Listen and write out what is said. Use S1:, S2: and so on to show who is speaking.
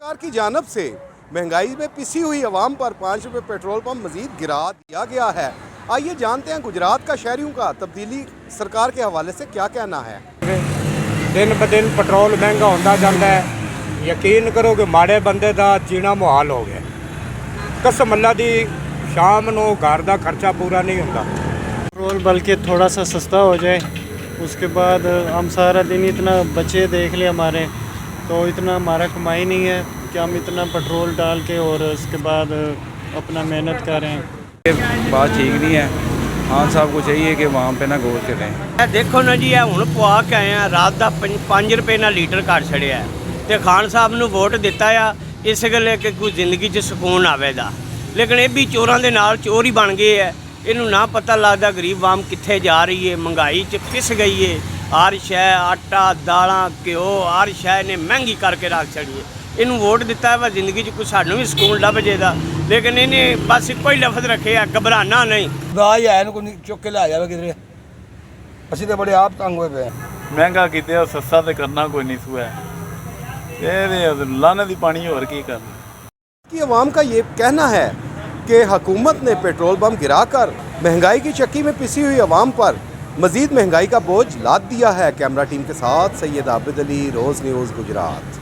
S1: सरकार की जानब से महंगाई में पिसी हुई आवाम पर 5 रुपये पेट्रोल पंप मजीद गिरा दिया गया है। आइए जानते हैं गुजरात का शहरियों का तब्दीली सरकार के हवाले से क्या कहना है।
S2: दिन ब दिन पेट्रोल महंगा होता जाता है। यकीन करो कि माड़े बंदे का जीना मुहाल हो गया। कसम अल्लाह दी शाम को घर का खर्चा पूरा नहीं होता।
S3: पेट्रोल बल्कि थोड़ा सा सस्ता हो जाए, उसके बाद हम सारा दिन इतना बचे देख ले हमारे, तो इतना हमारा कमाई नहीं है कि हम इतना पेट्रोल डाल के और उसके बाद अपना मेहनत करें।
S4: बात ठीक नहीं है। हाँ साहब को चाहिए कि वहाँ पे ना गौर करें।
S5: देखो ना जी, हूँ पवा के आए हैं, रात का 5 रुपये ना लीटर कर छड़िया है। तो खान साहब ने वोट दिता आ इस गल कि कोई जिंदगी च सुकून आवेगा, लेकिन ये भी चोरों के नाल चोर ही बन गए है। इनू ना पता लगता गरीब आवाम कित्थे जा रही है, महंगाई च पिस गई है। हर शै आटा दालां घ्यो हर शै ने महंगी करके रख छड़ी है। इनू वोट दिता है जिंदगी च कुछ सानू भी सुकून लभ जेगा, लेकिन इन्हें बस एको ही लफज रखे है, घबराना नहीं।
S6: दाज है को चुक के लिया जाए किधरे, असं तो बड़े आप तंग हुए पे
S4: महंगा किते सस्ता तो करना कोई नहीं सुआ लाने दी पानी और की करना।
S1: कि अवाम का ये कहना है कि हुकूमत ने पेट्रोल पंप गिराकर महंगाई की चक्की में पिसी हुई अवाम पर मजीद महंगाई का बोझ लाद दिया है। कैमरा टीम के साथ सैयद आबिद अली, रोज़ न्यूज़ गुजरात।